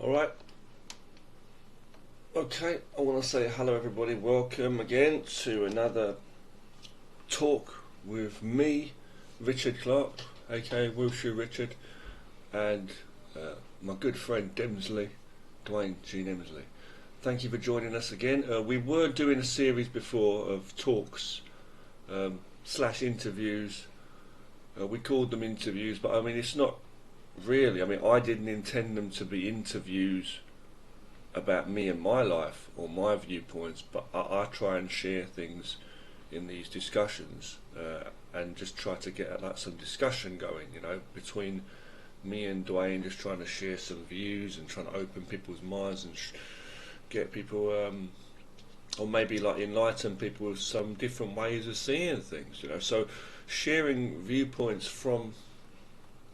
Alright, okay, I want to say hello everybody, welcome again to another talk with me, Richard Clark, aka Wushu Richard, and my good friend Demsley, Dwayne G. Demsley. Thank you for joining us again. We were doing a series before of talks slash interviews. We called them interviews, but I mean it's not really. I mean I didn't intend them to be interviews about me and my life or my viewpoints, but I try and share things in these discussions and just try to get like some discussion going, between me and Dwayne, just trying to share some views and trying to open people's minds and get people, or maybe like enlighten people with some different ways of seeing things, So sharing viewpoints from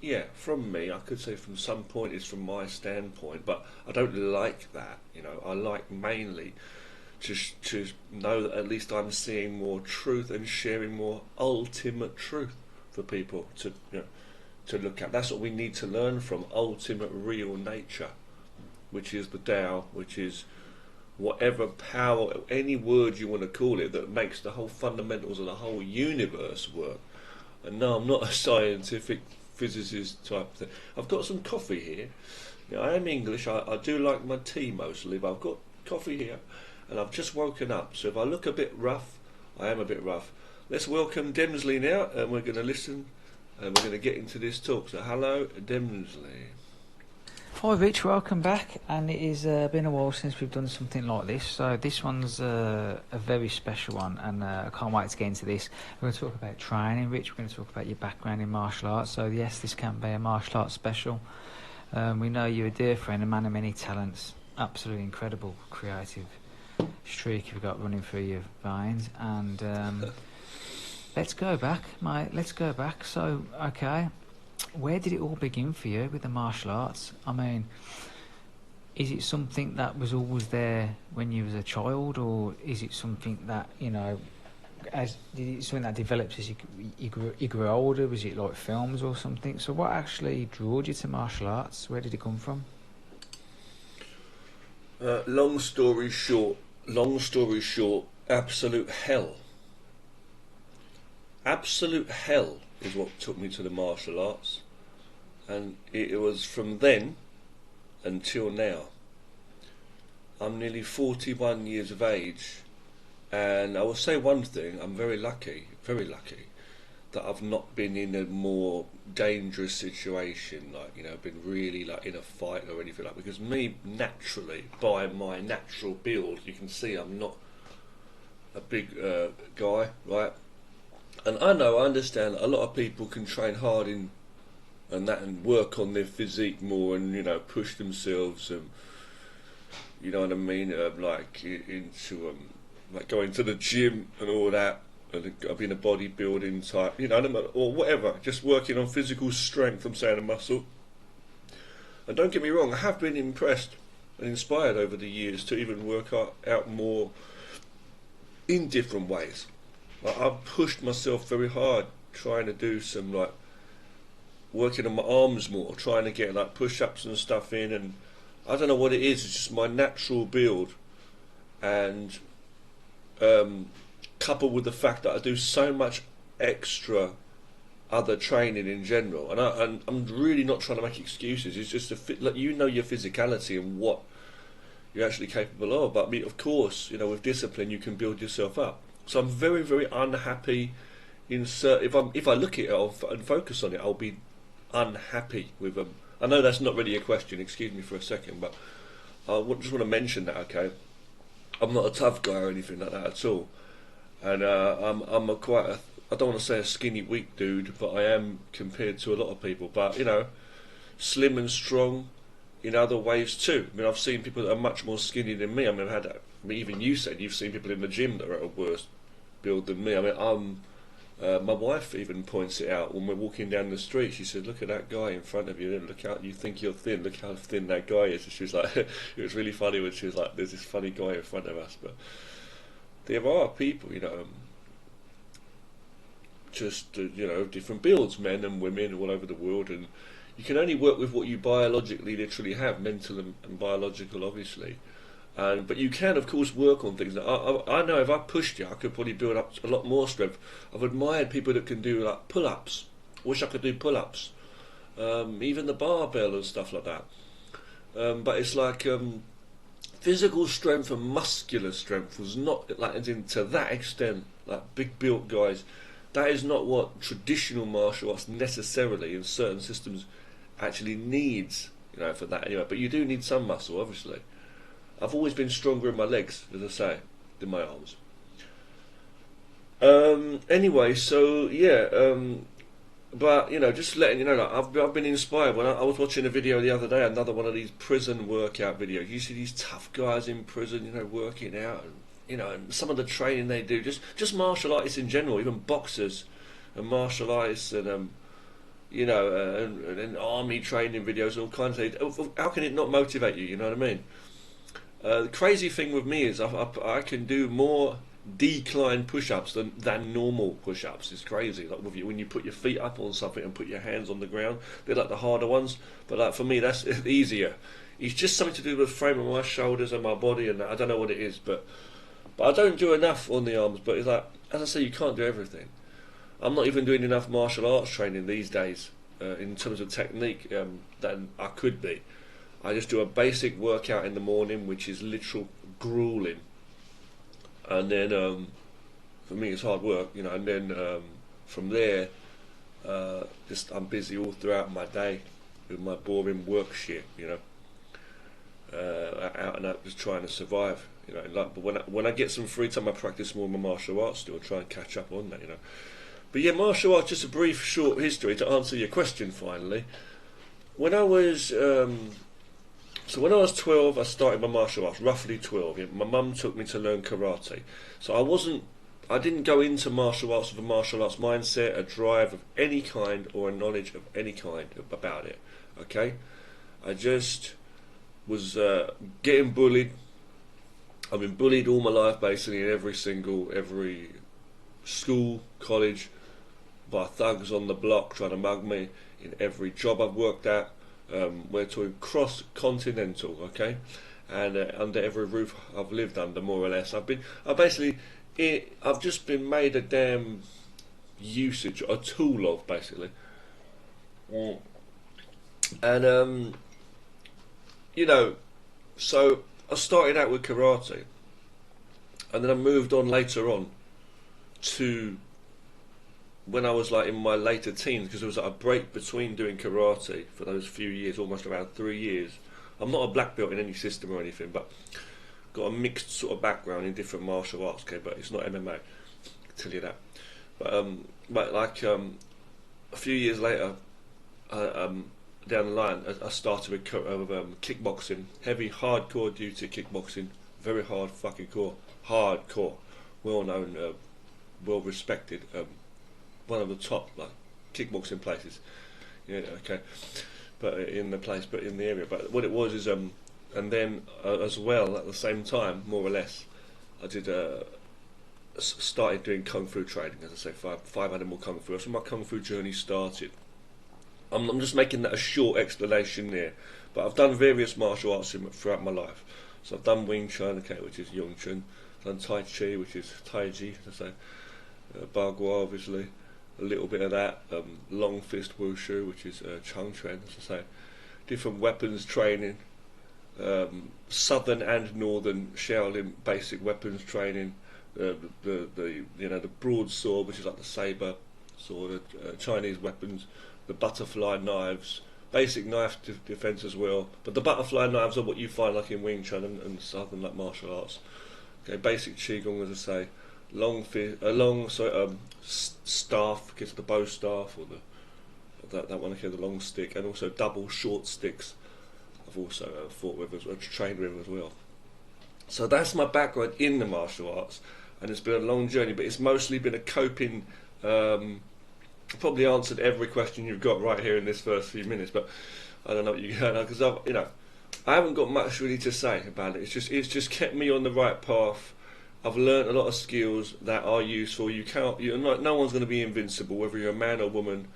me, I could say from some point is from my standpoint, but I don't like that. I like mainly to know that at least I'm seeing more truth and sharing more ultimate truth for people to look at. That's what we need to learn from ultimate real nature, which is the Tao, which is whatever power, any word you want to call it, that makes the whole fundamentals of the whole universe work. And no, I'm not a scientific physicist type thing. I've got some coffee here. I am English. I do like my tea mostly, but I've got coffee here, and I've just woken up. So if I look a bit rough, I am a bit rough. Let's welcome Demsley now, and we're going to listen, and we're going to get into this talk. So hello, Demsley. Hi Rich, welcome back, and it has been a while since we've done something like this, so this one's a very special one, and I can't wait to get into this. We're going to talk about training, Rich. We're going to talk about your background in martial arts, so yes, this can be a martial arts special. We know you're a dear friend, a man of many talents, absolutely incredible creative streak you've got running through your veins, and let's go back, mate, let's go back. So, okay, where did it all begin for you with the martial arts? I mean, is it something that was always there when you was a child, or is it something that, something that develops as you grew older? Was it like films or something? So what actually drew you to martial arts? Where did it come from? Long story short, absolute hell. Absolute hell is what took me to the martial arts, and it was from then until now. I'm nearly 41 years of age, and I will say one thing: I'm very lucky that I've not been in a more dangerous situation, been really in a fight or anything because me, naturally, by my natural build, you can see I'm not a big guy, right? And I understand a lot of people can train hard and work on their physique more and push themselves and you know what I mean, into like going to the gym and all that, and being a bodybuilding type, or whatever, just working on physical strength. I'm saying a muscle. And don't get me wrong, I have been impressed and inspired over the years to even work out more in different ways. I've pushed myself very hard trying to do some working on my arms more, trying to get push-ups and stuff in, and I don't know what it is, it's just my natural build, and coupled with the fact that I do so much extra other training in general, and I'm really not trying to make excuses, it's just your physicality and what you're actually capable of, but of course, with discipline you can build yourself up. So I'm very, very unhappy if I look at it and focus on it, I'll be unhappy with them. I know that's not really a question, excuse me for a second, but I just want to mention that, okay? I'm not a tough guy or anything like that at all. And I'm I don't want to say a skinny, weak dude, but I am compared to a lot of people. But, slim and strong in other ways too. I mean, I've seen people that are much more skinny than me. I mean, even you said you've seen people in the gym that are at a worse build than me. I mean, my wife even points it out when we're walking down the street. She said, "Look at that guy in front of you. Look out! You think you're thin. Look how thin that guy is." And she was like, "It was really funny when she was like, there's this funny guy in front of us." But there are people, just different builds, men and women all over the world, and You can only work with what you biologically literally have, mental and biological, obviously. But you can, of course, work on things. I know if I pushed you, I could probably build up a lot more strength. I've admired people that can do like pull-ups. Wish I could do pull-ups. Even the barbell and stuff like that. But it's like physical strength and muscular strength was not like as in to that extent. Like big built guys, that is not what traditional martial arts necessarily in certain systems actually needs. You know, for that anyway. But you do need some muscle, obviously. I've always been stronger in my legs, as I say, than my arms. Anyway, so yeah, but you know, just letting you know, like, I've been inspired. When I was watching a video the other day, another one of these prison workout videos. You see these tough guys in prison, you know, working out, and you know, and some of the training they do, just martial artists in general, even boxers and martial artists, and you know, and army training videos, and all kinds of things. How can it not motivate you? You know what I mean? The crazy thing with me is I can do more decline push-ups than normal push-ups. It's crazy. Like with you, when you put your feet up on something and put your hands on the ground, they're like the harder ones. But like for me, that's easier. It's just something to do with the frame of my shoulders and my body, and I don't know what it is, but I don't do enough on the arms. But it's like, as I say, you can't do everything. I'm not even doing enough martial arts training these days in terms of technique than I could be. I just do a basic workout in the morning, which is literal grueling, and then for me it's hard work, you know. And then from there, just I'm busy all throughout my day with my boring work shit, you know, out and out just trying to survive, you know. Like, but when I get some free time, I practice more of my martial arts still, try and catch up on that, you know. But yeah, martial arts. Just a brief, short history to answer your question. Finally, when I was So when I was 12, I started my martial arts, roughly 12. Yeah, my mum took me to learn karate. So I didn't go into martial arts with a martial arts mindset, a drive of any kind, or a knowledge of any kind about it. Okay? I just was getting bullied. I've been bullied all my life, basically, in every school, college, by thugs on the block trying to mug me, in every job I've worked at. We're talking cross-continental, okay, and under every roof I've lived under, more or less. I've just been made a damn a tool of, basically. And you know, so I started out with karate, and then I moved on later on to when I was like in my later teens, because there was like a break between doing karate for those few years, almost around 3 years. I'm not a black belt in any system or anything, but got a mixed sort of background in different martial arts. Okay, but it's not MMA. I can tell you that. But like a few years later, down the line, I started with kickboxing, heavy, hardcore duty kickboxing, very hard fucking hardcore, well known, well respected. One of the top like kickboxing places, yeah, okay, but in the area. But what it was is, and then as well at the same time, more or less, I did started doing kung fu training. As I say, five animal kung fu. That's when my kung fu journey started. I'm just making that a short explanation there, but I've done various martial arts throughout my life. So I've done Wing Chun, okay, which is Yung Chun. I've done Tai Chi, which is Tai Chi, as I say, Bagua, obviously. A little bit of that, long fist wushu, which is Chung Chuan, as I say, different weapons training, southern and northern Shaolin basic weapons training, the broadsword, which is like the saber sword, Chinese weapons, the butterfly knives, basic knife defense as well. But the butterfly knives are what you find like in Wing Chun and southern like martial arts. Okay, basic qigong, as I say. Staff, because the bow staff, or that one here, the long stick, and also double short sticks. I've also fought with, trained with as well. So that's my background in the martial arts, and it's been a long journey. But it's mostly been a coping. I've probably answered every question you've got right here in this first few minutes, but I don't know what you because I haven't got much really to say about it. It's just kept me on the right path. I've learned a lot of skills that are useful. No one's going to be invincible, whether you're a man or woman,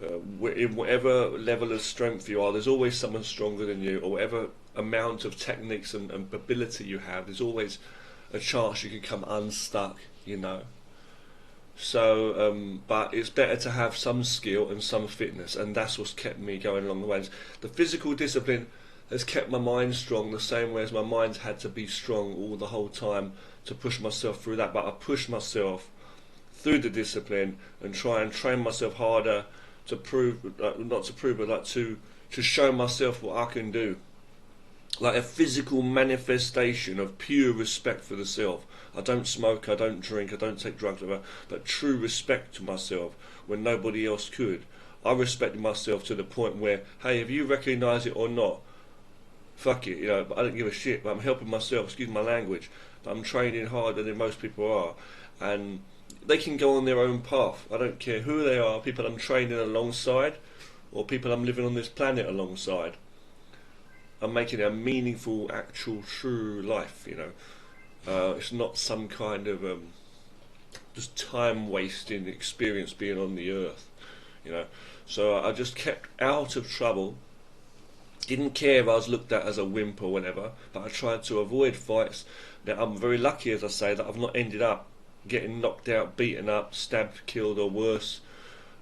In whatever level of strength you are, there's always someone stronger than you, or whatever amount of techniques and ability you have, there's always a chance you can come unstuck, you know. So, but it's better to have some skill and some fitness, and that's what's kept me going along the way. The physical discipline has kept my mind strong, the same way as my mind's had to be strong all the whole time to push myself through that. But I push myself through the discipline and try and train myself harder to prove, not to prove, but like to show myself what I can do. Like a physical manifestation of pure respect for the self. I don't smoke, I don't drink, I don't take drugs, whatever, but true respect to myself when nobody else could. I respected myself to the point where, hey, if you recognise it or not, fuck it, you know, but I don't give a shit, but I'm helping myself, excuse my language, but I'm training harder than most people are, and they can go on their own path. I don't care who they are, people I'm training alongside, or people I'm living on this planet alongside. I'm making a meaningful, actual, true life, you know. It's not some kind of just time-wasting experience being on the earth, you know. So I just kept out of trouble. Didn't care if I was looked at as a wimp or whatever, but I tried to avoid fights. Now I'm very lucky, as I say, that I've not ended up getting knocked out, beaten up, stabbed, killed or worse.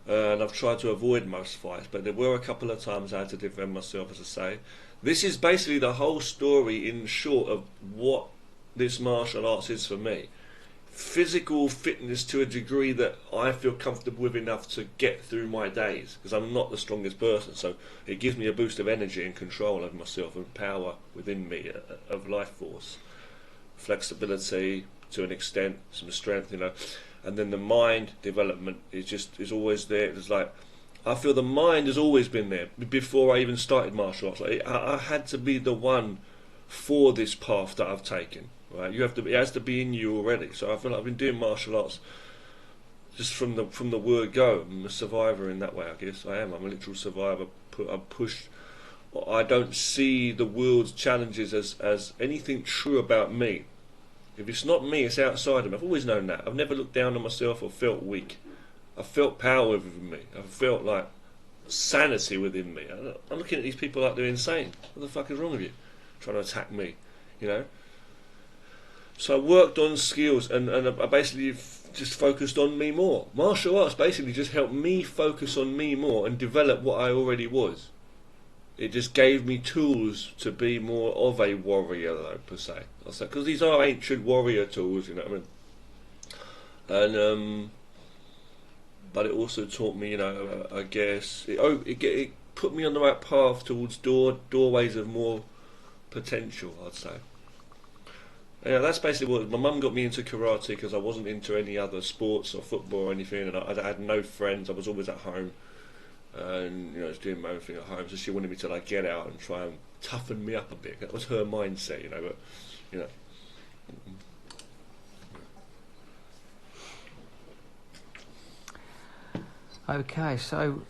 And I've tried to avoid most fights, but there were a couple of times I had to defend myself, as I say. This is basically the whole story in short of what this martial arts is for me. Physical fitness to a degree that I feel comfortable with enough to get through my days, because I'm not the strongest person, so it gives me a boost of energy and control over myself and power within me of life force, flexibility to an extent, some strength, you know. And then the mind development is always there. It's like, I feel the mind has always been there before I even started martial arts. Like, I had to be the one for this path that I've taken. Right? It has to be in you already. So I feel like I've been doing martial arts just from the word go. I'm a survivor in that way, I guess. I am. I'm a literal survivor. I'm pushed. I don't see the world's challenges as anything true about me. If it's not me, it's outside of me. I've always known that. I've never looked down on myself or felt weak. I've felt power within me. I've felt like sanity within me. I'm looking at these people like they're insane. What the fuck is wrong with you? Trying to attack me, you know? So I worked on skills and I basically just focused on me more. Martial arts basically just helped me focus on me more and develop what I already was. It just gave me tools to be more of a warrior, though, per se. Because these are ancient warrior tools, you know what I mean? And but it also taught me, you know, I guess it put me on the right path towards doorways of more potential, I'd say. Yeah, that's basically what my mum got me into karate because I wasn't into any other sports or football or anything, and I had no friends. I was always at home. And you know, I was doing my own thing at home, so she wanted me to like get out and try and toughen me up a bit. That was her mindset, you know. But you know, Okay, so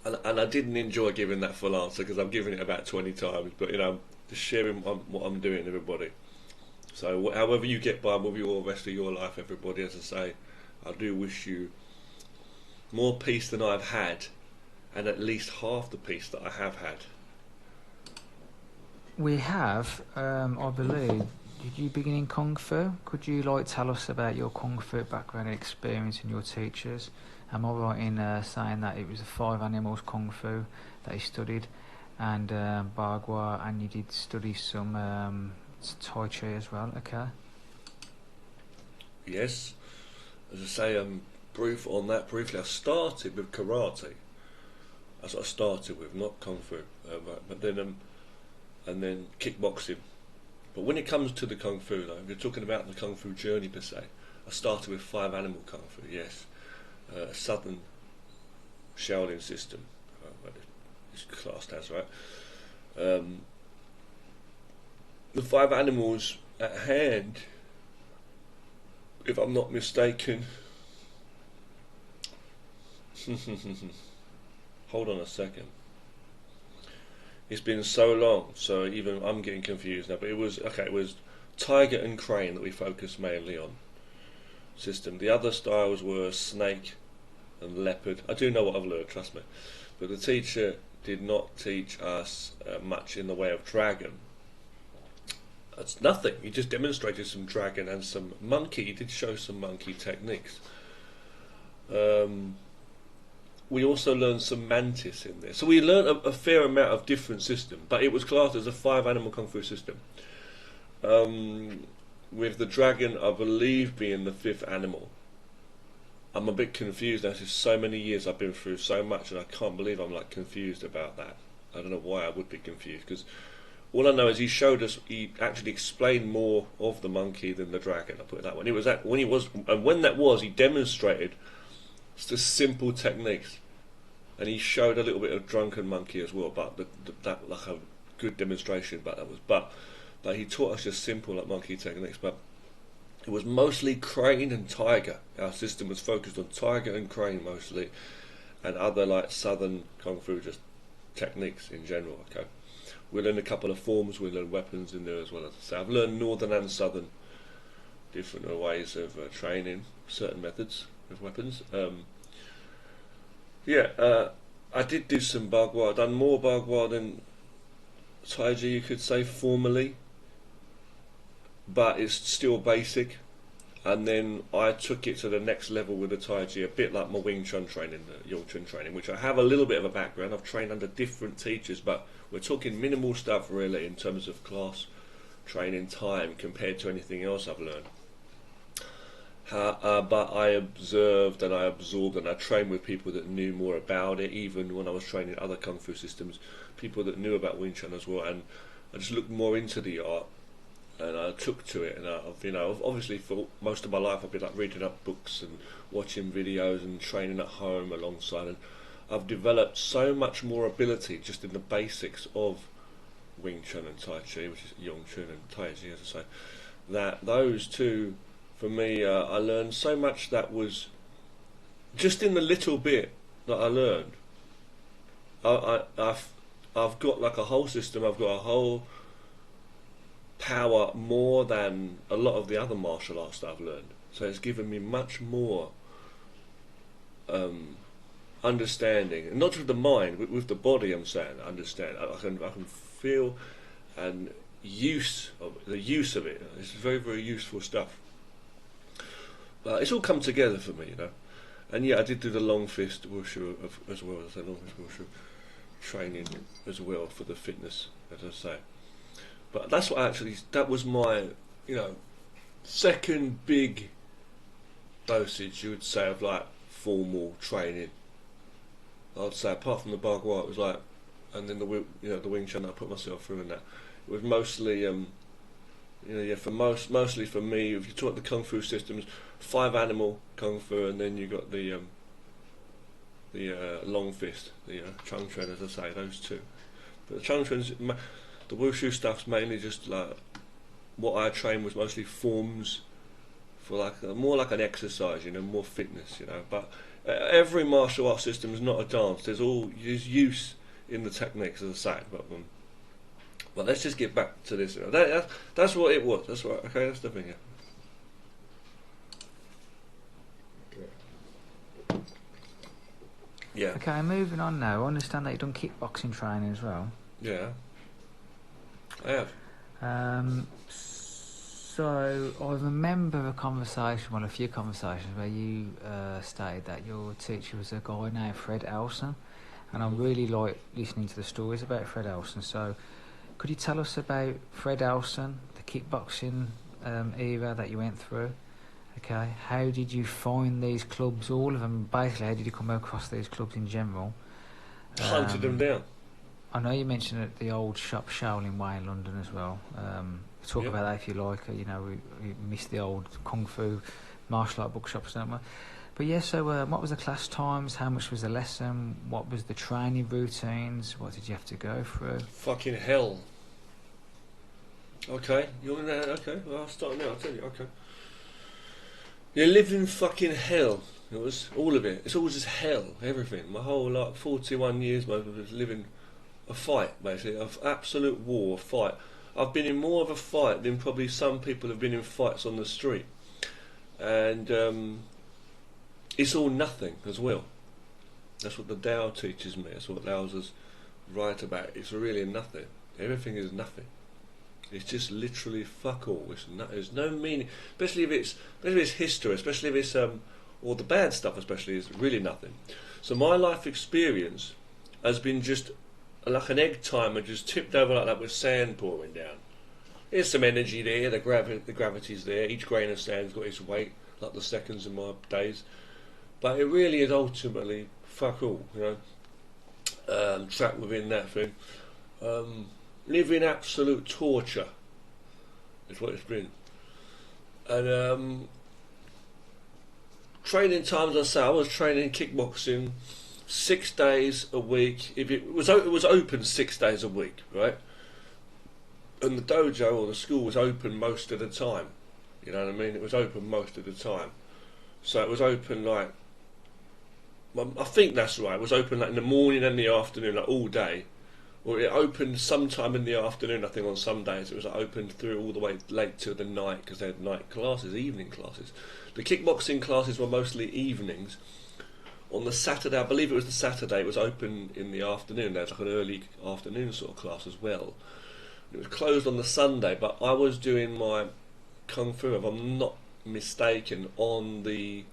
and I didn't enjoy giving that full answer because I've given it about 20 times. But you know, I'm just sharing what I'm doing, with everybody. So however you get by with your rest of your life, everybody, as I say, I do wish you more peace than I've had. And at least half the peace that I have had. we have, I believe, did you begin in Kung Fu? Could you like tell us about your Kung Fu background and experience and your teachers? Am I right in saying that it was the 5 animals Kung Fu that you studied and Bagua, and you did study some Tai Chi as well, okay? Yes. As I say, briefly, I started with karate. That's what I started with, not Kung Fu, but then and then kickboxing. But when it comes to the Kung Fu, though, if you're talking about the Kung Fu journey per se, I started with 5 animal Kung Fu. Yes, a Southern Shaolin system, it's classed as, right. The 5 animals at hand, if I'm not mistaken. Hold on a second. It's been so long, so even I'm getting confused now. But it was Tiger and Crane that we focused mainly on system. The other styles were Snake, and leopard. I do know what I've learned, trust me. But the teacher did not teach us much in the way of dragon. That's nothing. He just demonstrated some dragon and some monkey. He did show some monkey techniques. We also learned some mantis in there. So we learned a fair amount of different systems, but it was classed as a 5-animal kung fu system. With the dragon, I believe, being the 5th animal. I'm a bit confused now. It's so many years I've been through so much, and I can't believe I'm like confused about that. I don't know why I would be confused, because all I know is he showed us. He actually explained more of the monkey than the dragon. I put it that way. When that was, he demonstrated just simple techniques, and he showed a little bit of drunken monkey as well. But that like a good demonstration. But he taught us just simple like monkey techniques, but. It was mostly crane and tiger. Our system was focused on tiger and crane mostly, and other like southern kung fu just techniques in general. Okay, we learned a couple of forms. We learned weapons in there as well. As I say, I've learned northern and southern different ways of training certain methods of weapons. I did do some Bagua. I've done more Bagua than Taiji, you could say, formally. But it's still basic, and then I took it to the next level with the Taiji, a bit like my Wing Chun training, the Yong Chun training, which I have a little bit of a background. I've trained under different teachers, but we're talking minimal stuff really in terms of class training time compared to anything else I've learned. But I observed and I absorbed and I trained with people that knew more about it, even when I was training other kung fu systems, people that knew about Wing Chun as well, and I just looked more into the art. And I took to it, and I've obviously for most of my life I've been like reading up books and watching videos and training at home alongside, and I've developed so much more ability just in the basics of Wing Chun and Tai Chi, which is Yong Chun and Tai Chi, as I say. That those two, for me, I learned so much that was just in the little bit that I learned. I've got like a whole system. I've got a whole power more than a lot of the other martial arts that I've learned. So it's given me much more understanding, and not just the mind, with the body. I'm saying understand. I can feel and the use of it. It's very, very useful stuff. But it's all come together for me, And yeah, I did do the long fist wushu as well as the long fist wushu training as well for the fitness, as I say. But that's what that was my, second big dosage, you would say, of like formal training. I'd say apart from the Bagua, it was like, and then the Wing Chun I put myself through in that. It was mostly, mostly for me, if you talk the Kung Fu systems, 5-animal Kung Fu, and then you got the long fist, the Chung Chun, as I say, those two. But the Chung Chun's, the wushu stuff's mainly just like what I train was mostly forms for like more like an exercise, more fitness, But every martial art system is not a dance. There's use in the techniques, as I say. But let's just get back to this. That's what it was. That's right. Okay, that's the thing. Yeah. Okay, moving on now. I understand that you've done kickboxing training as well. Yeah. I have. So I remember a few conversations where you stated that your teacher was a guy named Fred Elson, and I really like listening to the stories about Fred Elson. So could you tell us about Fred Elson, the kickboxing era that you went through? Okay, how did you find these clubs, all of them? Basically, how did you come across these clubs in general? Hunted them down. I know you mentioned at the old shop Shaolin Way in London as well. Talk about that if you like. We miss the old kung fu martial art bookshops, don't we? But yeah, so what was the class times? How much was the lesson? What was the training routines? What did you have to go through? Fucking hell. Okay, you're in there. Okay, well, I'll start now. I'll tell you. Okay. You lived in fucking hell. It was all of it. It's all just hell. Everything. My whole 41 years, I was living a fight, basically, of absolute war, a fight. I've been in more of a fight than probably some people have been in fights on the street. And it's all nothing as well. That's what the Tao teaches me. That's what Lao's write about. It's really nothing. Everything is nothing. It's just literally fuck all. There's no meaning, especially if it's history, especially if it's or the bad stuff, especially is really nothing. So my life experience has been just like an egg timer, just tipped over like that with sand pouring down. There's some energy there. The gravity's there. Each grain of sand's got its weight, like the seconds in my days. But it really is ultimately fuck all, trapped within that thing. Living absolute torture is what it's been. And training times, I say, I was training kickboxing 6 days a week. If it was open 6 days a week, right? And the dojo or the school was open most of the time. You know what I mean? It was open most of the time. So it was open like, I think that's right. It was open like in the morning and the afternoon, like all day. Or it opened sometime in the afternoon. I think on some days it was like opened through all the way late to the night because they had night classes, evening classes. The kickboxing classes were mostly evenings. On the Saturday, I believe it was the Saturday, it was open in the afternoon. There was like an early afternoon sort of class as well. It was closed on the Sunday, but I was doing my Kung Fu, if I'm not mistaken, it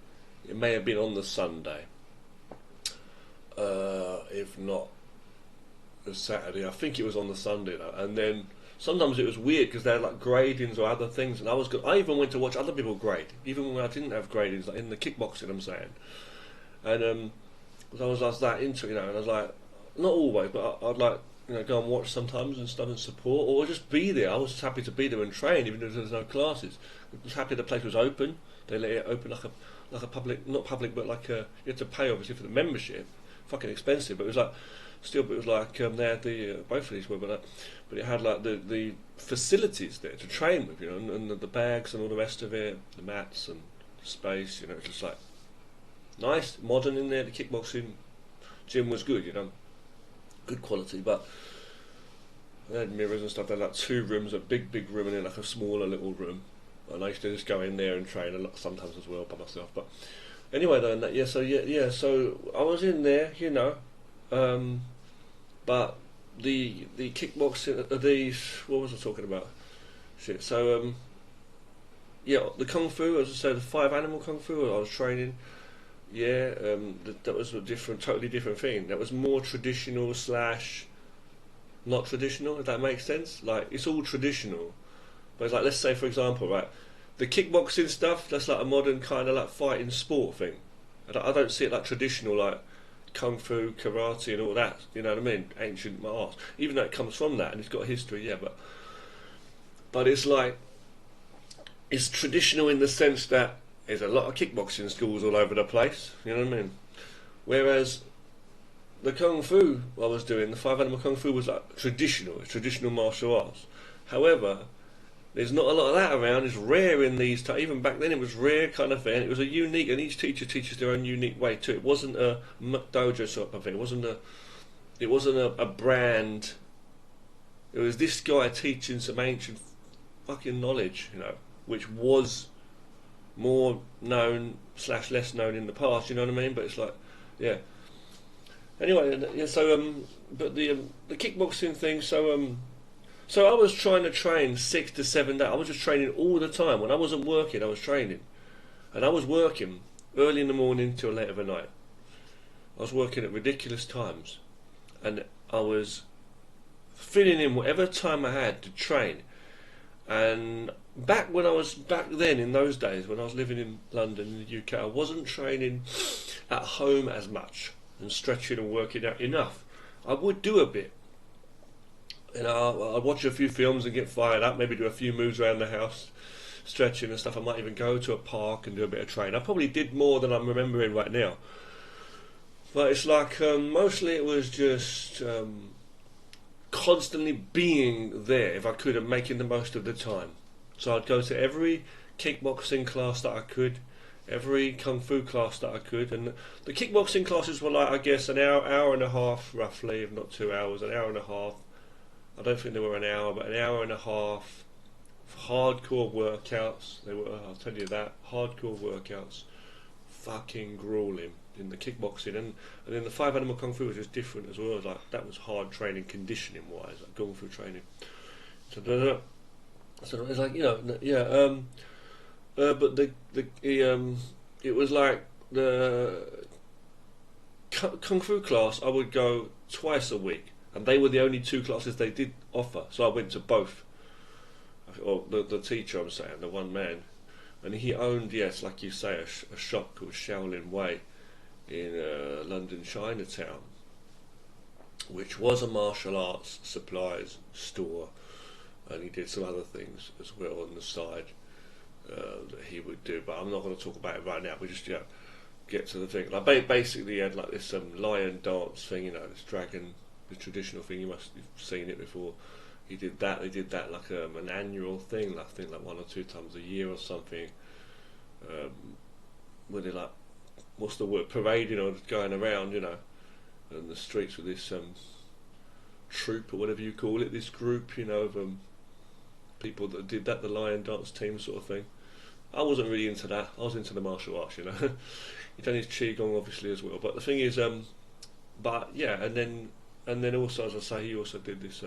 may have been on the Sunday. If not the Saturday, I think it was on the Sunday though. And then sometimes it was weird because they had like gradings or other things, and I even went to watch other people grade, even when I didn't have gradings, like in the kickboxing, I'm saying. And I was like that into it, and I was like, not always, but I'd like go and watch sometimes and stuff and support, or just be there. I was just happy to be there and train, even if there was no classes. I was happy the place was open. They let it open like a public, not public, but like you had to pay obviously for the membership, fucking expensive. But it was like but it was like they had the both of these were, but it had like the facilities there to train with, and the bags and all the rest of it, the mats and space, it's just like nice, modern in there. The kickboxing gym was good, good quality, but they had mirrors and stuff. They had like 2 rooms, a big room and then like a smaller little room, and I used to just go in there and train a lot sometimes as well by myself. But anyway, though, so I was in there, but the kickboxing, what was I talking about? Shit. So the Kung Fu, as I said, the 5 animal Kung Fu I was training. Yeah, that was a totally different thing. That was more traditional / not traditional, if that makes sense. Like, it's all traditional. But it's like, let's say, for example, right, the kickboxing stuff, that's like a modern kind of like fighting sport thing. I don't see it like traditional, like Kung Fu, karate and all that, you know what I mean? Ancient art. Even though it comes from that and it's got a history, yeah, but it's like, it's traditional in the sense that there's a lot of kickboxing schools all over the place, you know what I mean? Whereas the Kung Fu I was doing, the 5 animal Kung Fu, was like traditional martial arts. However, there's not a lot of that around. It's rare in these even back then it was rare kind of thing. It was a unique, and each teacher teaches their own unique way too. It wasn't a dojo sort of thing. It wasn't a brand. It was this guy teaching some ancient fucking knowledge, which was more known / less known in the past, you know what I mean? But it's like, yeah. Anyway, yeah. So but the kickboxing thing. So I was trying to train 6 to 7 days. I was just training all the time. When I wasn't working, I was training, and I was working early in the morning till late of the night. I was working at ridiculous times, and I was filling in whatever time I had to train. And back then in those days when I was living in London in the UK, I wasn't training at home as much and stretching and working out enough. I would do a bit. I'd watch a few films and get fired up, maybe do a few moves around the house, stretching and stuff. I might even go to a park and do a bit of training. I probably did more than I'm remembering right now. But it's like, mostly it was just constantly being there if I could and making the most of the time. So I'd go to every kickboxing class that I could, every kung fu class that I could, and the kickboxing classes were like, I guess, an hour and a half roughly, if not 2 hours, an hour and a half. I don't think they were an hour, but an hour and a half hardcore workouts. They were, I'll tell you that, hardcore workouts, fucking grueling in the kickboxing, and then the five animal kung fu was just different as well. It was like that was hard training, conditioning wise, like kung fu training. So it's like, you know, yeah. But it was like the kung fu class. I would go twice a week, and they were the only two classes they did offer. So I went to both. Or the teacher, I'm saying, the one man, and he owned, yes, like you say, a shop called Shaolin Way in London Chinatown, which was a martial arts supplies store, and he did some other things as well on the side that he would do. But I'm not going to talk about it right now. We just get to the thing. Like basically, he had like this lion dance thing, you know, this dragon, the traditional thing. You must have seen it before. He did that. They did that like an annual thing. I think like 1 or 2 times a year or something. Where they like, what's the word, parading or going around, you know, in the streets with this troop or whatever you call it. This group, you know, of people that did that, the lion dance team sort of thing. I wasn't really into that. I was into the martial arts, you know. He done his qigong obviously as well. But the thing is, but yeah, and then also, as I say, he also did this.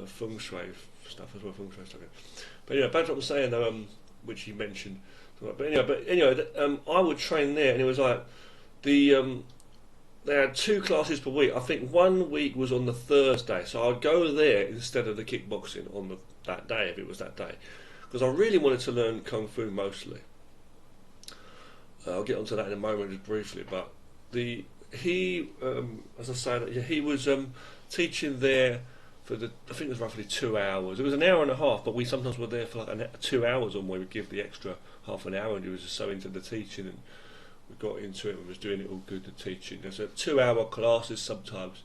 Feng shui stuff as well, feng shui stuff. But anyway, back to what I was saying though, which he mentioned. But anyway, I would train there, and it was like they had 2 classes per week. I think 1 week was on the Thursday, so I'd go there instead of the kickboxing on that day if it was that day, because I really wanted to learn kung fu mostly. I'll get onto that in a moment, just briefly. But he, as I say, he was teaching there. I think it was roughly 2 hours. It was an hour and a half, but we sometimes were there for like 2 hours, and we would give the extra half an hour, and he was just so into the teaching, and we got into it and was doing it all good, the teaching. There's 2-hour classes sometimes.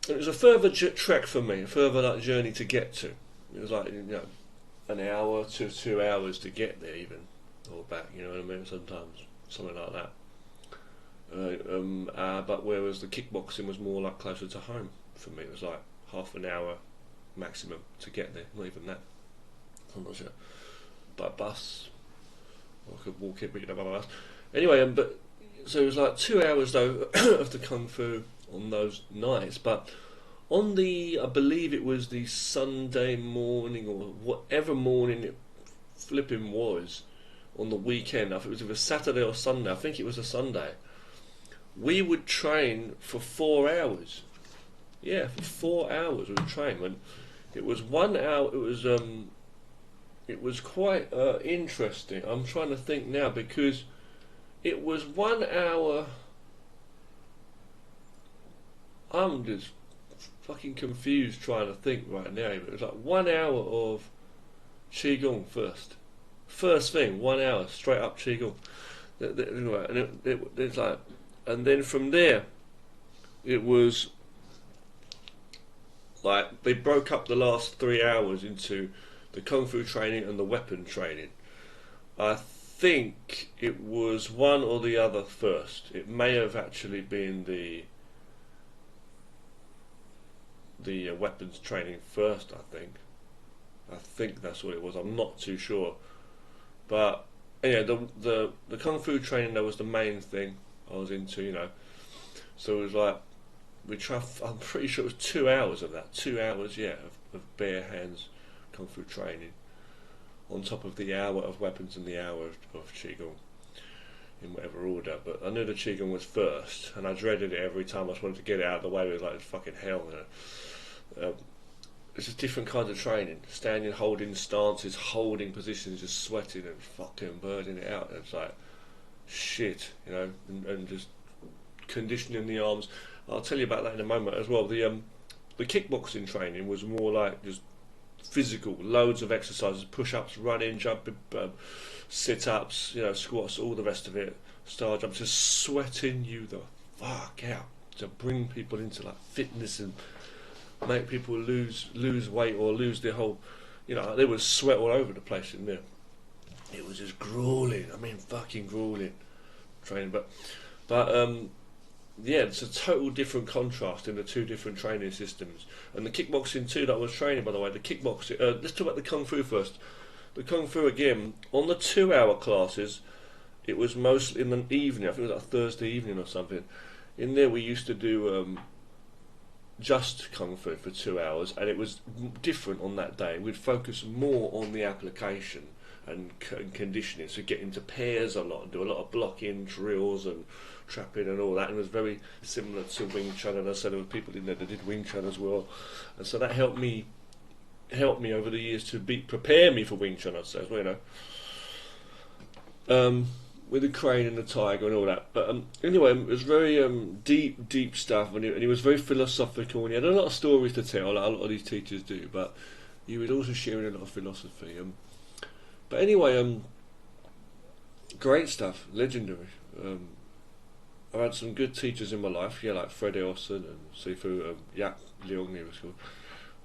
It was a further trek for me, a further like journey to get to. It was like, you know, an hour to 2 hours to get there even, or back, you know what I mean, sometimes, something like that. But whereas the kickboxing was more like closer to home. For me, it was like half an hour maximum to get there, not even that. I'm not sure. By bus, or I could walk it, but you know, by bus. Anyway, but so it was like 2 hours though of the kung fu on those nights. But on I believe it was the Sunday morning or whatever morning it flipping was on the weekend. I think it was either Saturday or Sunday. I think it was a Sunday. We would train for 4 hours. Yeah, for 4 hours we would train. When it was 1 hour, it was quite interesting. I'm trying to think now, because it was 1 hour. I'm just fucking confused trying to think right now. But it was like 1 hour of qigong first. First thing, 1 hour straight up qigong. And it's like, and then from there, it was. Like, they broke up the last 3 hours into the kung fu training and the weapon training. I think it was one or the other first. It may have actually been the weapons training first, I think. I think that's what it was. I'm not too sure. But anyway, the kung fu training, that was the main thing I was into, you know. So it was like, I'm pretty sure it was 2 hours of that. 2 hours, yeah, of bare hands kung fu training, on top of the hour of weapons and the hour of qigong, in whatever order. But I knew the qigong was first, and I dreaded it every time. I just wanted to get it out of the way. It was like fucking hell. You know? It's just different kinds of training. Standing, holding stances, holding positions, just sweating and fucking burning it out. And it's like shit, you know, and just conditioning the arms. I'll tell you about that in a moment as well. The kickboxing training was more like just physical, loads of exercises, push-ups, running, jumping, sit-ups, you know, squats, all the rest of it, star jumps, just sweating you the fuck out to bring people into like fitness and make people lose weight or lose their whole, you know, there was sweat all over the place in there. It was just grueling. I mean, fucking grueling training, but yeah, it's a total different contrast in the two different training systems. And the kickboxing too that I was training, by the way, the kickboxing, let's talk about the kung fu first. The kung fu again, on the 2 hour classes, it was mostly in the evening. I think it was like a Thursday evening or something. In there, we used to do just kung fu for 2 hours, and it was different on that day. We'd focus more on the application and conditioning, so get into pairs a lot and do a lot of blocking drills and trapping and all that, and it was very similar to Wing Chun. And I said there were people in there that did Wing Chun as well, and so that helped me over the years to prepare me for Wing Chun, I'd say, as well, you know. With the crane and the tiger and all that. But anyway, it was very deep stuff, and he was very philosophical, and he had a lot of stories to tell, like a lot of these teachers do, but he was also sharing a lot of philosophy. But anyway, great stuff, legendary. I've had some good teachers in my life, like Fred Elson and Sifu Yak Leong, he was called.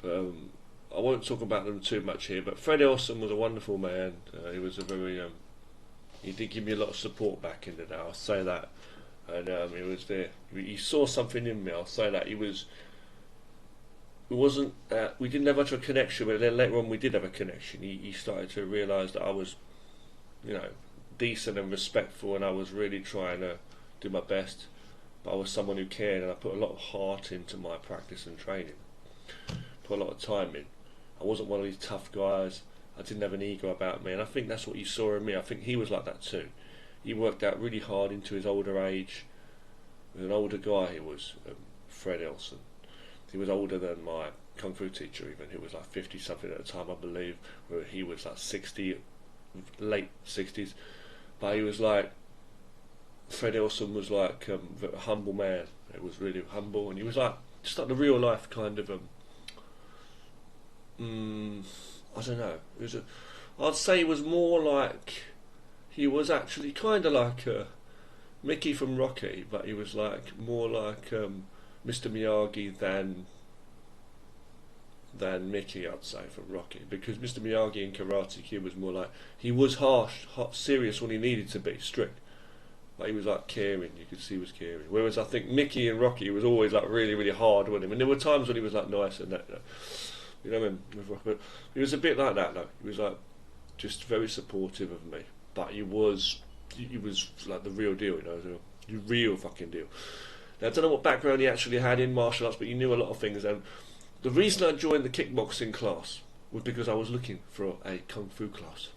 But I won't talk about them too much here, but Fred Elson was a wonderful man. He was a very... he did give me a lot of support back in the day, I'll say that. And he was there. He saw something in me, I'll say that. We didn't have much of a connection, but then later on we did have a connection. He started to realise that I was, decent and respectful, and I was really trying to do my best. But I was someone who cared, and I put a lot of heart into my practice and training. Put a lot of time in. I wasn't one of these tough guys. I didn't have an ego about me, and I think that's what you saw in me. I think he was like that too. He worked out really hard into his older age. He was an older guy, he was, Fred Elson. He was older than my Kung Fu teacher even, who was like 50 something at the time, I believe, where he was like 60, late 60s. But he was like, Fred Elson was like a humble man. He was really humble, and he was like, just like the real life kind of, I don't know. I'd say he was more like, he was actually kind of like Mickey from Rocky, but he was like more like Mr. Miyagi than Mickey, I'd say, from Rocky, because Mr. Miyagi in Karate Kid was more like, he was harsh, serious when he needed to be, strict, but he was like caring. You could see he was caring. Whereas I think Mickey in Rocky was always like really, really hard with him, and there were times when he was like nice and that. You know what I mean? But he was a bit like that, though. He was like just very supportive of me, but he was like the real deal, the real fucking deal. Now I don't know what background he actually had in martial arts, but he knew a lot of things. And the reason I joined the kickboxing class was because I was looking for a kung fu class.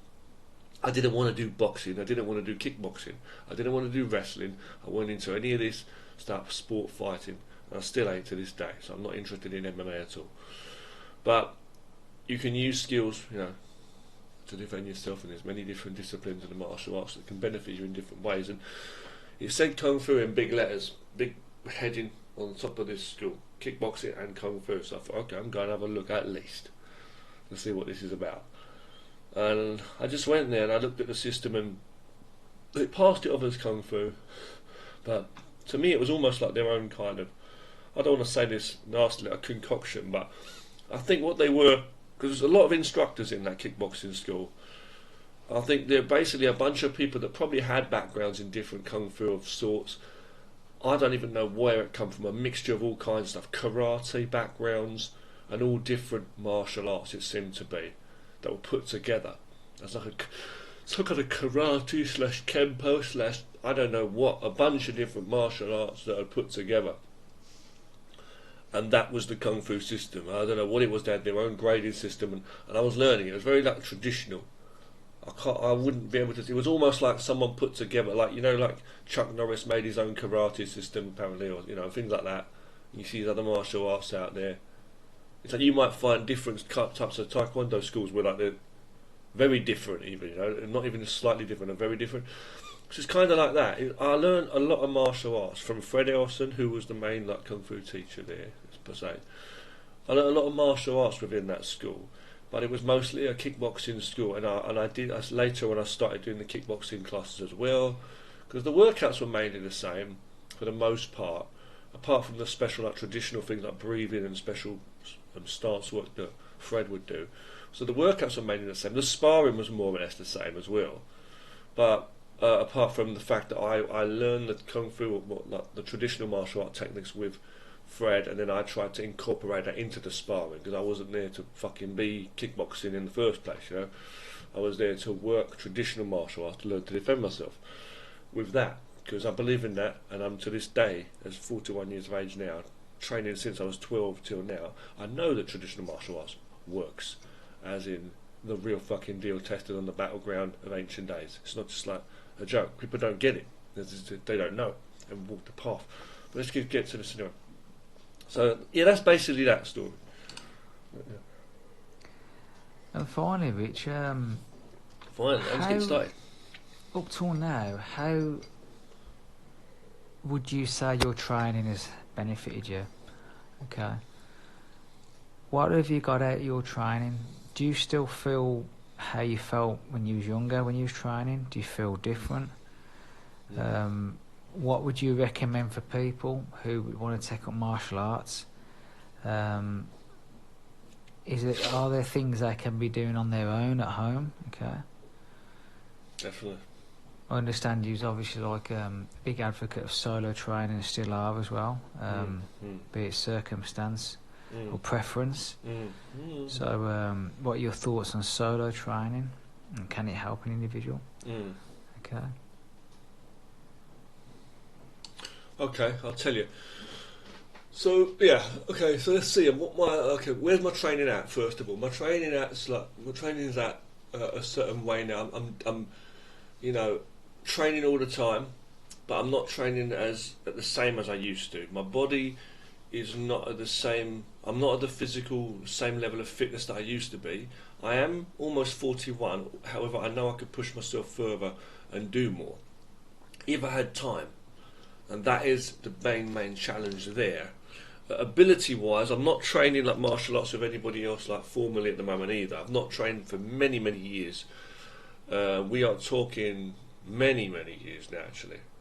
I didn't want to do boxing. I didn't want to do kickboxing. I didn't want to do wrestling. I wasn't into any of this stuff, sport fighting, and I still ain't to this day. So I'm not interested in MMA at all. But you can use skills, to defend yourself, and there's many different disciplines in the martial arts that can benefit you in different ways. And it said Kung Fu in big letters, big heading on the top of this school, kickboxing and Kung Fu. So I thought, okay, I'm going to have a look at least and see what this is about. And I just went there and I looked at the system, and it passed it off as Kung Fu, but to me it was almost like their own kind of, I don't want to say this nasty little concoction, but I think what they were, because there's a lot of instructors in that kickboxing school, I think they're basically a bunch of people that probably had backgrounds in different kung fu of sorts. I don't even know where it come from, a mixture of all kinds of stuff, karate backgrounds, and all different martial arts it seemed to be, that were put together. It's like some kind of karate / kempo / I don't know what, a bunch of different martial arts that are put together. And that was the Kung Fu system. I don't know what it was. They had their own grading system, and I was learning it. It was very like traditional. I wouldn't be able to. It was almost like someone put together, like like Chuck Norris made his own karate system apparently, or things like that. You see these other martial arts out there. It's like you might find different types of taekwondo schools where like they're very different, even not even slightly different, they're very different. So it's kind of like that. I learned a lot of martial arts from Fred Elson, who was the main kung fu teacher there, per se. I learned a lot of martial arts within that school, but it was mostly a kickboxing school. And I did later when I started doing the kickboxing classes as well, because the workouts were mainly the same for the most part, apart from the special traditional things like breathing and special stance work that Fred would do. So the workouts were mainly the same. The sparring was more or less the same as well, but apart from the fact that I learned the Kung Fu, like the traditional martial art techniques with Fred, and then I tried to incorporate that into the sparring, because I wasn't there to fucking be kickboxing in the first place, I was there to work traditional martial arts, to learn to defend myself. with that, because I believe in that, and I'm to this day, as 41 years of age now, training since I was 12 till now, I know that traditional martial arts works, as in the real fucking deal, tested on the battleground of ancient days. It's not just like a joke. People don't get it. They don't know and walk the path. But let's get to the scenario. So yeah, that's basically that story. Yeah. And finally, Rich, Fine, let's get started. up till now, how would you say your training has benefited you? Okay. What have you got out of your training? Do you still feel how you felt when you was younger, when you was training? Do you feel different? Yeah. What would you recommend for people who want to take up martial arts? Are there things they can be doing on their own at home? Okay. Definitely. I understand you're obviously like a big advocate of solo training and still are as well, be it circumstance or preference. So what are your thoughts on solo training, and can it help an individual? Okay. Okay, I'll tell you. So yeah, okay. So let's see. Where's my training at? First of all, my training is at a certain way now. I'm, training all the time, but I'm not training at the same as I used to. My body is not at the same. I'm not at the physical same level of fitness that I used to be. I am almost 41. However, I know I could push myself further and do more if I had time. And that is the main challenge there. Ability-wise, I'm not training like martial arts with anybody else like formally at the moment either. I've not trained for many years. We are talking many years now.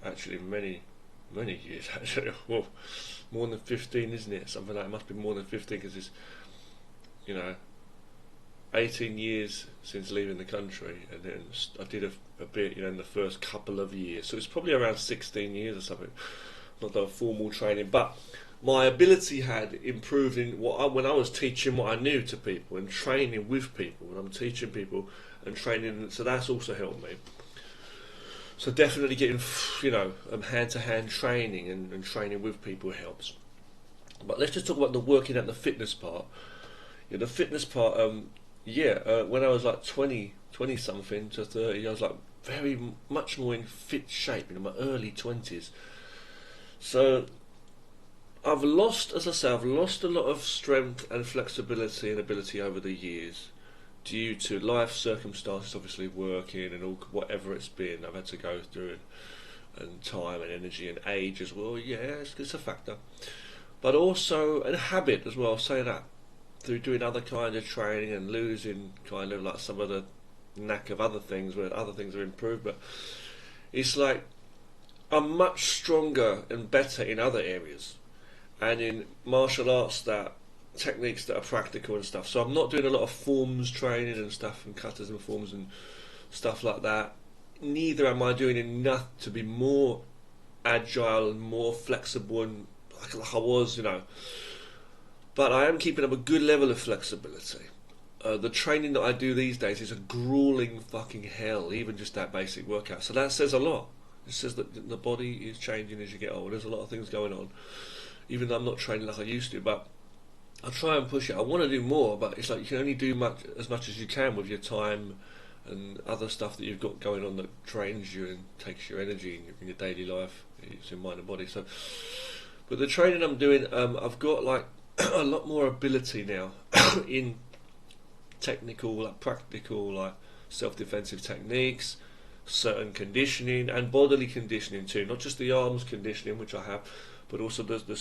Actually, many years. Actually, well, more than 15, isn't it? Something like that. It must be more than 15 because it's 18 years since leaving the country, and then I did a bit, in the first couple of years. So it's probably around 16 years or something. Not done formal training, but my ability had improved in when I was teaching what I knew to people and training with people. When I'm teaching people and training, so that's also helped me. So definitely getting, hand-to-hand training and training with people helps. But let's just talk about the working at the fitness part. The fitness part. When I was like 20 something to 30, I was like very much more in fit shape in my early 20s. So I've lost a lot of strength and flexibility and ability over the years due to life circumstances, obviously working and all whatever it's been I've had to go through, and time and energy and age as well. Yeah, it's a factor, but also a habit as well. I'll say that. Through doing other kinds of training and losing kind of like some of the knack of other things where other things are improved, but it's like I'm much stronger and better in other areas and in martial arts that techniques that are practical and stuff. So I'm not doing a lot of forms training and stuff and cutters and forms and stuff like that. Neither am I doing enough to be more agile and more flexible and like I was, But I am keeping up a good level of flexibility. The training that I do these days is a grueling fucking hell, even just that basic workout. So that says a lot. It says that the body is changing as you get older. There's a lot of things going on, even though I'm not training like I used to. But I try and push it. I want to do more, but it's like you can only do as much as you can with your time and other stuff that you've got going on that drains you and takes your energy in your daily life. It's in mind and body. So, but the training I'm doing, I've got like a lot more ability now in technical, practical, self-defensive techniques, certain conditioning and bodily conditioning too. Not just the arms conditioning, which I have, but also the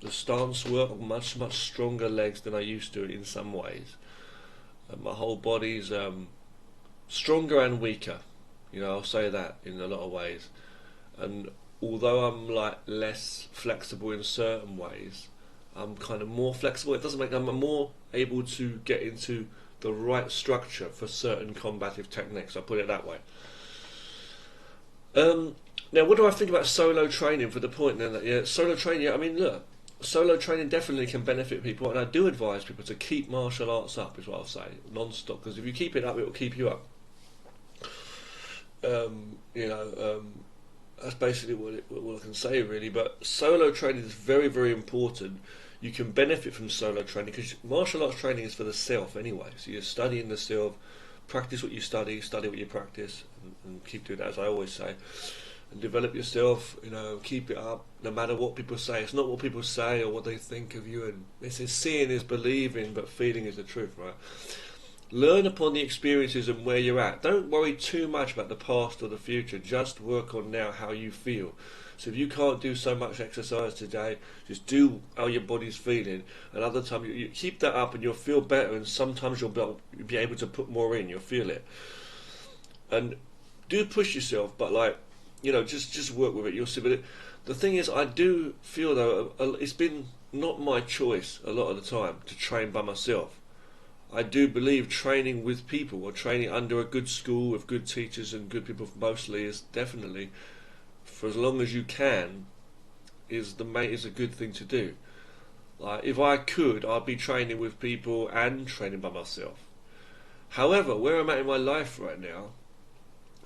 stance work. Much stronger legs than I used to in some ways. My whole body's stronger and weaker. I'll say that in a lot of ways. And although I'm less flexible in certain ways, I'm kind of more flexible. It doesn't make I'm more able to get into the right structure for certain combative techniques. I'll put it that way. Now, what do I think about solo training for the point then that solo training? Look, solo training definitely can benefit people, and I do advise people to keep martial arts up, is what I'll say, non-stop, because if you keep it up, it will keep you up. that's basically what I can say really. But solo training is very, very important. You can benefit from solo training because martial arts training is for the self anyway. So you're studying the self, practice what you study what you practice, and keep doing that, as I always say. And develop yourself, keep it up, no matter what people say. It's not what people say or what they think of you. And it says seeing is believing, but feeling is the truth, right? Learn upon the experiences and where you're at. Don't worry too much about the past or the future. Just work on now how you feel. So if you can't do so much exercise today, just do how your body's feeling. And other times you keep that up and you'll feel better. And sometimes you'll be able to put more in. You'll feel it. And do push yourself, but just work with it. You'll see. But the thing is, I do feel though it's been not my choice a lot of the time to train by myself. I do believe training with people or training under a good school with good teachers and good people mostly is definitely, for as long as you can, is a good thing to do. Like if I could, I'd be training with people and training by myself. However, where I'm at in my life right now,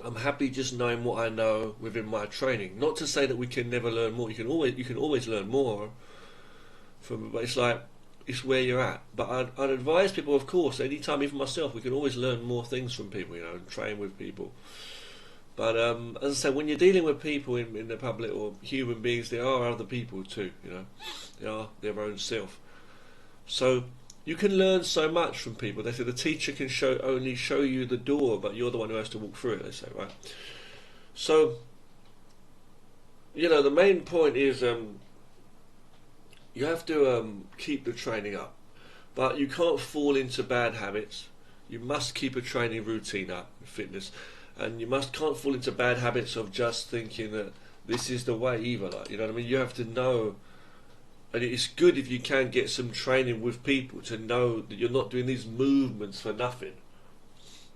I'm happy just knowing what I know within my training. Not to say that we can never learn more. You can always learn more but it's where you're at. But I'd advise people, of course, anytime, even myself, we can always learn more things from people, and train with people. But as I said, when you're dealing with people in the public or human beings, there are other people too, They are their own self. So you can learn so much from people. They say the teacher can only show you the door, but you're the one who has to walk through it, they say, right? So, the main point is you have to keep the training up, but you can't fall into bad habits. You must keep a training routine up, fitness, and can't fall into bad habits of just thinking that this is the way either. You know what I mean? You have to know, and it's good if you can get some training with people to know that you're not doing these movements for nothing.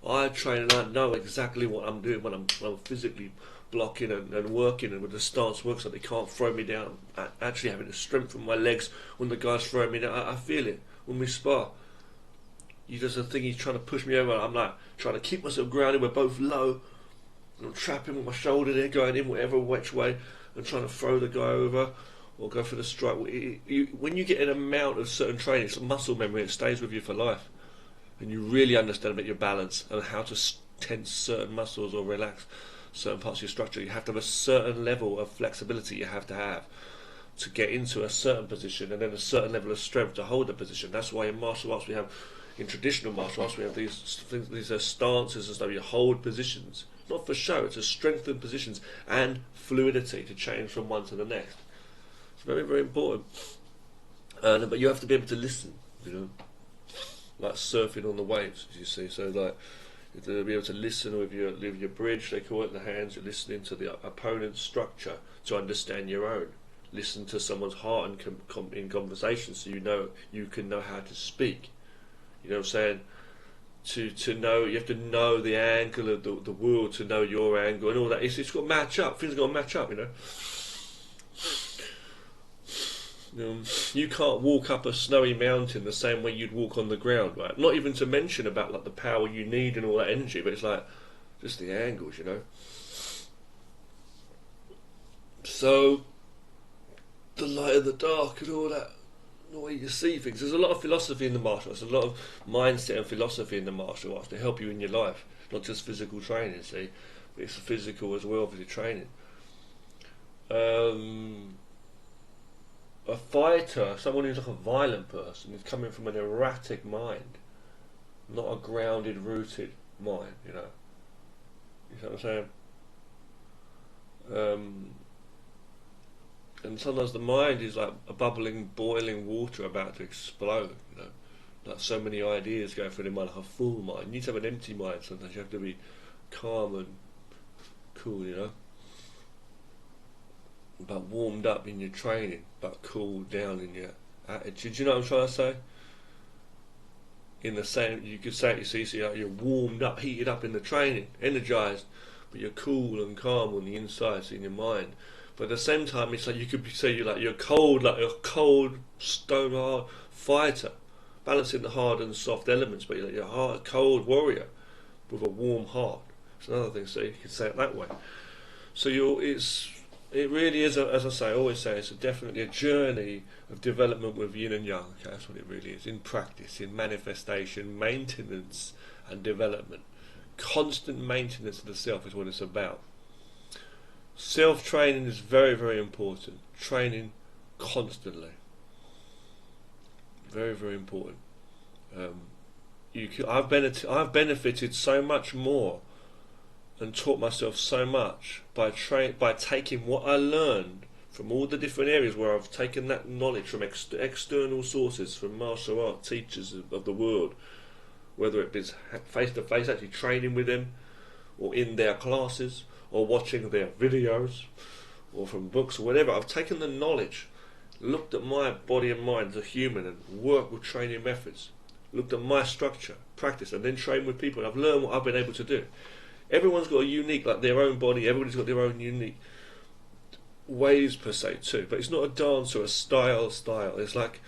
I train and I know exactly what I'm doing when I'm physically blocking and working, and with the stance works so they can't throw me down. Actually having the strength from my legs when the guy's throwing me down. I feel it when we spar. You just think he's trying to push me over. I'm like trying to keep myself grounded. We're both low. I'm trapping with my shoulder there, going in whatever which way, and trying to throw the guy over or go for the strike. When you get an amount of certain training, it's a muscle memory. It stays with you for life, and you really understand about your balance and how to tense certain muscles or relax certain parts of your structure. You have to have a certain level of flexibility you have to get into a certain position, and then a certain level of strength to hold the position. That's why in martial arts in traditional martial arts we have these things, these stances as though you hold positions, not for show, it's to strengthen positions and fluidity to change from one to the next. It's very, very important. But you have to be able to listen, like surfing on the waves, as you see. So to be able to listen with your bridge, they call it, the hands. You're listening to the opponent's structure to understand your own. Listen to someone's heart in conversation, so you can know how to speak. You know what I'm saying? To know, you have to know the angle of the world to know your angle and all that. It's got to match up. Things got to match up. You can't walk up a snowy mountain the same way you'd walk on the ground, right? Not even to mention about the power you need and all that energy, but it's just the angles, So the light and the dark and all that, the way you see things. There's a lot of philosophy in the martial arts, a lot of mindset and philosophy in the martial arts to help you in your life, not just physical training, see, but it's physical as well for your training. A fighter, someone who's like a violent person, is coming from an erratic mind, not a grounded, rooted mind, You know what I'm saying? And sometimes the mind is like a bubbling, boiling water about to explode, Like so many ideas going through the mind, like a full mind. You need to have an empty mind sometimes. You have to be calm and cool, But warmed up in your training, but cooled down in your attitude. Do you know what I'm trying to say? In the same, you could say it, so you're warmed up, heated up in the training, energized, but you're cool and calm on the inside, so in your mind. But at the same time, it's like you could say you're cold, like a cold, stone hard fighter, balancing the hard and soft elements, but you're a cold warrior with a warm heart. It's another thing, so you could say it that way. So it really is, as I say, I always say, it's definitely a journey of development with yin and yang. Okay, that's what it really is, in practice, in manifestation, maintenance and development. Constant maintenance of the self is what it's about. Self-training is very, very important. Training constantly. Very, very important. I've benefited so much more and taught myself so much by taking what I learned from all the different areas where I've taken that knowledge from external sources, from martial art teachers of the world, whether it be face to face, actually training with them, or in their classes, or watching their videos, or from books or whatever. I've taken the knowledge, looked at my body and mind as a human and worked with training methods, looked at my structure, practice, and then trained with people. And I've learned what I've been able to do. Everyone's got a unique, like their own body, everybody's got their own unique ways per se too, but it's not a dance or a style. It's like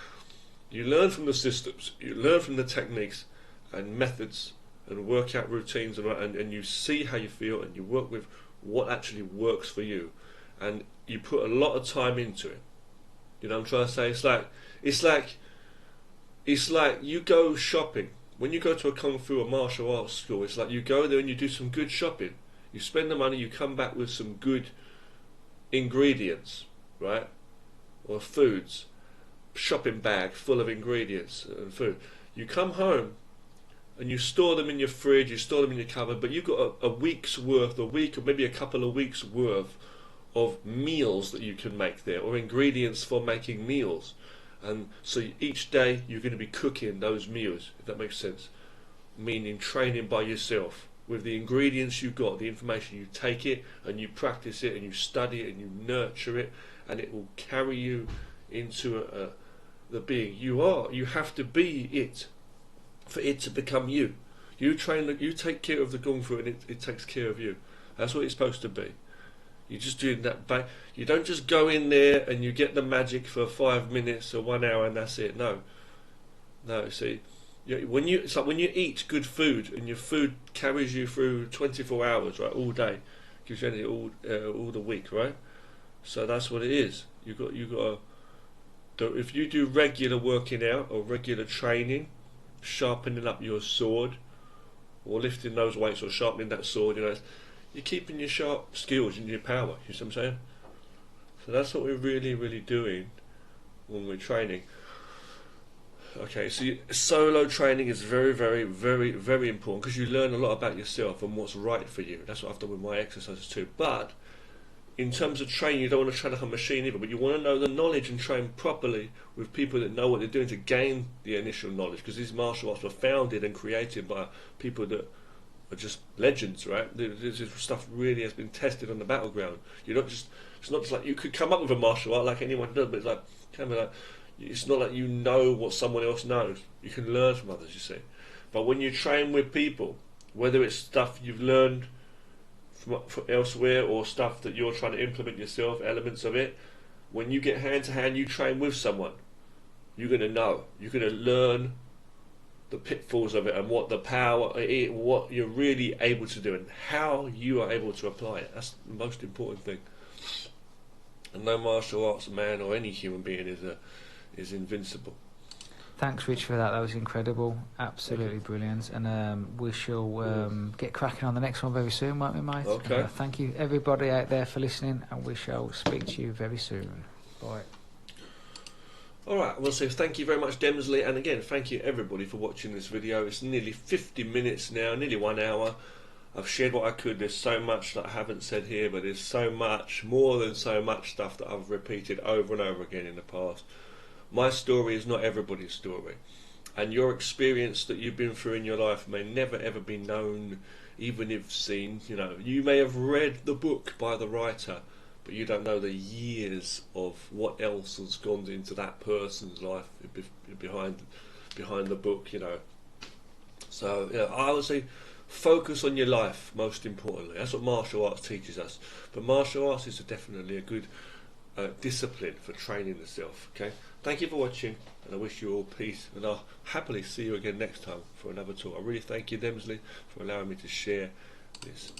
you learn from the systems, you learn from the techniques and methods and workout routines, and you see how you feel, and you work with what actually works for you, and you put a lot of time into it. You know what I'm trying to say? It's like you go shopping. When you go to a kung fu or martial arts school, it's like you go there and you do some good shopping. You spend the money, you come back with some good ingredients, right? Or foods. Shopping bag full of ingredients and food. You come home and you store them in your fridge, you store them in your cupboard, but you've got a week's worth, a week or maybe a couple of weeks worth of meals that you can make there, or ingredients for making meals. And so each day you're going to be cooking those meals, if that makes sense. Meaning training by yourself with the ingredients you've got, the information. You take it and you practice it and you study it and you nurture it, and it will carry you into the being you are. You have to be it for it to become you. You take care of the kung fu, and it takes care of you. That's what it's supposed to be. You're just doing that. You don't just go in there and you get the magic for 5 minutes or 1 hour and that's it. No. See, it's like when you eat good food and your food carries you through 24 hours, right, all day, gives you energy all the week, right? So that's what it is. You got if you do regular working out or regular training, sharpening up your sword, or lifting those weights or sharpening that sword, you're keeping your sharp skills and your power. You see what I'm saying? So that's what we're really, really doing when we're training. Okay, so solo training is very, very, very, very important, because you learn a lot about yourself and what's right for you. That's what I've done with my exercises too. But in terms of training, you don't want to train like a machine either, but you want to know the knowledge and train properly with people that know what they're doing to gain the initial knowledge, because these martial arts were founded and created by people that are just legends, right? This stuff really has been tested on the battleground. It's not just like you could come up with a martial art like anyone does, but it's not like you know what someone else knows. You can learn from others, you see. But when you train with people, whether it's stuff you've learned from elsewhere or stuff that you're trying to implement yourself, elements of it, when you get hand to hand, you train with someone, you're going to know. You're going to learn the pitfalls of it and what the power, what you're really able to do and how you are able to apply it. That's the most important thing. And no martial arts man or any human being is invincible. Thanks, Rich, for that. That was incredible. Absolutely brilliant. And we shall get cracking on the next one very soon, won't we, mate? Okay. Thank you, everybody out there, for listening, and we shall speak to you very soon. Bye. Alright, well, so thank you very much, Demsley, and again, thank you everybody for watching this video. It's nearly 50 minutes now, nearly 1 hour. I've shared what I could. There's so much that I haven't said here, but there's so much, more than so much stuff that I've repeated over and over again in the past. My story is not everybody's story, and your experience that you've been through in your life may never ever be known, even if seen. You may have read the book by the writer, but you don't know the years of what else has gone into that person's life behind the book. So I would say focus on your life most importantly. That's what martial arts teaches us. But martial arts is definitely a good discipline for training the self. Okay, thank you for watching, and I wish you all peace, and I'll happily see you again next time for another talk. I really thank you, Demsley, for allowing me to share this